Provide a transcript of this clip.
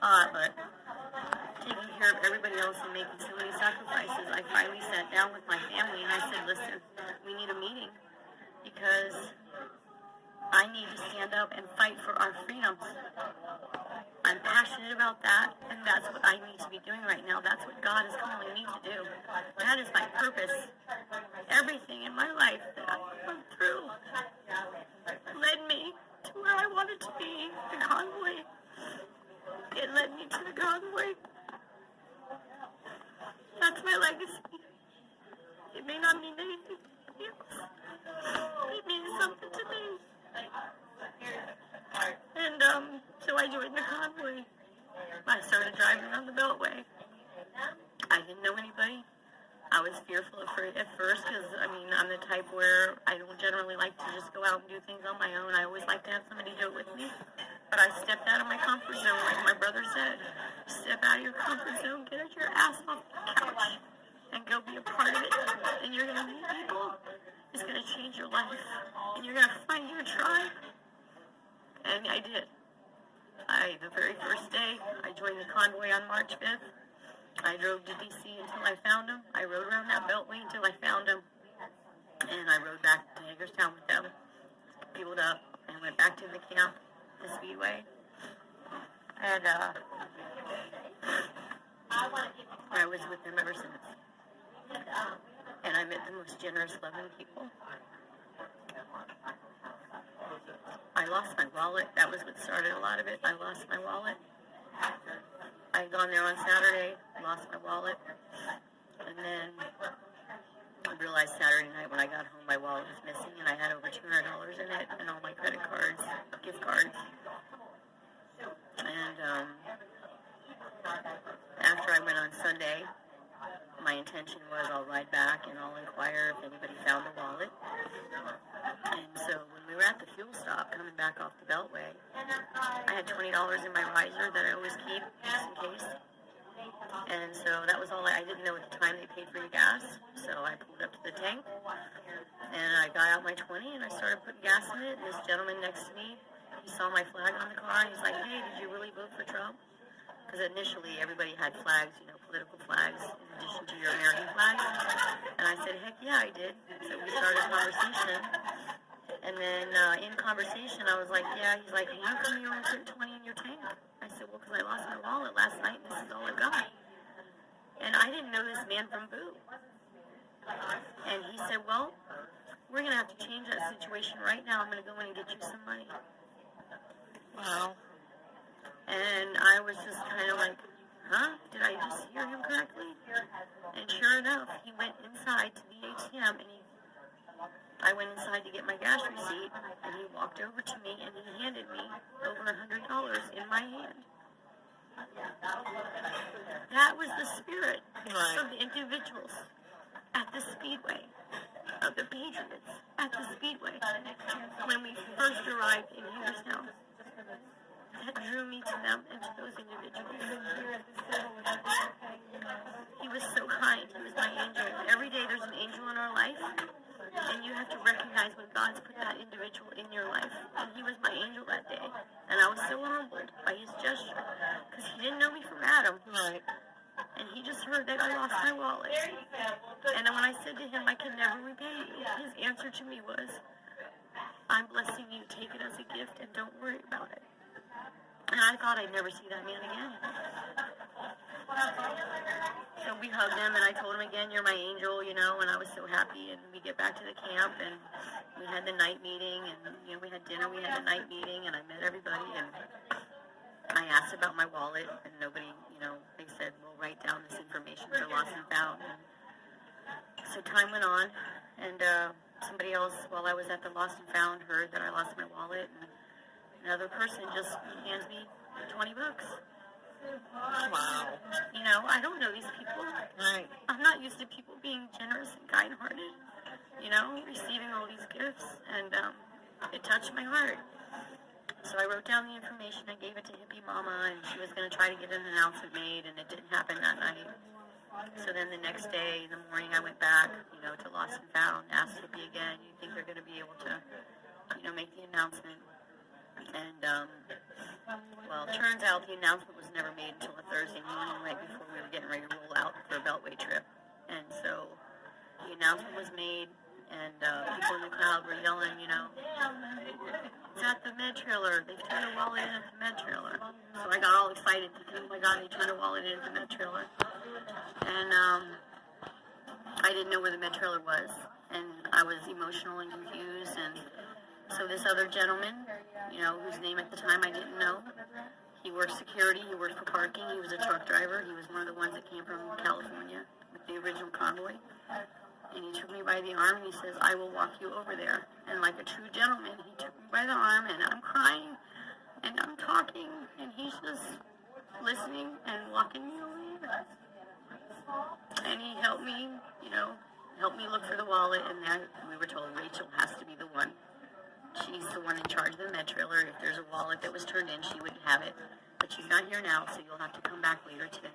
but taking care of everybody else and making so many sacrifices, I finally sat down with my family and I said, listen, we need a meeting because I need to stand up and fight for our freedoms. I'm passionate about that, and that's what I need to be doing right now. That's what God is calling me to do. That is my purpose. Everything in my life that I've gone through led me to where I wanted to be, the Convoy. It led me to the Convoy. That's my legacy. It may not mean anything to you. It means something to me. And so I joined the Convoy. I started driving around the Beltway. I didn't know anybody. I was fearful at first because, I'm the type where I don't generally like to just go out and do things on my own. I always like to have somebody do it with me. But I stepped out of my comfort zone, like my brother said. Step out of your comfort zone, get your ass off the couch, and go be a part of it. And you're going to meet people. It's going to change your life. And you're going to find your tribe. And I did. The very first day, I joined the Convoy on March 5th. I drove to D.C. until I found them. I rode around that beltway until I found them. And I rode back to Hagerstown with them, fueled up, and went back to the camp, the Speedway. And I was with them ever since. And I met the most generous, loving people. I lost my wallet. That was what started a lot of it. I lost my wallet. I had gone there on Saturday, lost my wallet, and then I realized Saturday night when I got home my wallet was missing, and I had over $200 in it, and all my credit cards, gift cards. And after I went on Sunday, my intention was I'll ride back and I'll inquire if anybody found the wallet. And so when we were at the fuel stop coming back off the Beltway, I had $20 in my riser that I always keep just in case. And so that was all I didn't know at the time they paid for your gas. So I pulled up to the tank and I got out my 20 and I started putting gas in it. And this gentleman next to me, he saw my flag on the car and he's like, hey, did you really vote for Trump? Because initially everybody had flags, political flags in addition to your American flag. And I said, heck yeah, I did. So we started a conversation. And then in conversation, I was like, yeah. He's like, how come you only put 20 in your tank? I said, well, because I lost my wallet last night and this is all I got. And I didn't know this man from Boo. And he said, well, we're going to have to change that situation right now. I'm going to go in and get you some money. Wow. And I was just kind of like, huh? Did I just hear him correctly? And sure enough, he went inside to the ATM, and I went inside to get my gas receipt, and he walked over to me, and he handed me over $100 in my hand. That was the spirit of the individuals at the Speedway, of the patriots at the Speedway, when we first arrived in Hagerstown. That drew me to them and to those individuals. He was so kind. He was my angel. Every day there's an angel in our life, and you have to recognize when God's put that individual in your life. And he was my angel that day. And I was so humbled by his gesture, because he didn't know me from Adam. Right. And he just heard that I lost my wallet. And then when I said to him, I can never repay you, his answer to me was, I'm blessing you. Take it as a gift and don't worry about it. And I thought I'd never see that man again. So we hugged him, and I told him again, you're my angel, and I was so happy. And we get back to the camp, and we had the night meeting, and, we had dinner, we had the night meeting, and I met everybody, and I asked about my wallet, and nobody, they said, we'll write down this information for lost and found. And so time went on, and somebody else, while I was at the lost and found, heard that I lost my wallet, and another person just hands me $20. Wow. I don't know these people. Right. I'm not used to people being generous and kind-hearted, receiving all these gifts, and it touched my heart. So I wrote down the information, I gave it to Hippie Mama, and she was going to try to get an announcement made, and it didn't happen that night. So then the next day, in the morning, I went back, to Lost and Found, asked Hippie again, you think they're going to be able to, make the announcement? And, well, it turns out the announcement was never made until a Thursday morning, right before we were getting ready to roll out for a Beltway trip. And so the announcement was made, and people in the crowd were yelling, you know, it's at the med trailer. They've turned a wallet in at the med trailer. So I got all excited thinking, oh my God, they turned a wallet in at the med trailer. And I didn't know where the med trailer was. And I was emotional and confused. And so this other gentleman, you know, whose name at the time I didn't know, he worked security, he worked for parking, he was a truck driver. He was one of the ones that came from California with the original Convoy. And he took me by the arm and he says, I will walk you over there. And like a true gentleman, he took me by the arm and I'm crying and I'm talking and he's just listening and walking me over. And he helped me, you know, helped me look for the wallet, and then we were told Rachel has to be the one. She's the one in charge of the med trailer. If there's a wallet that was turned in, she would have it. But she's not here now, so you'll have to come back later today.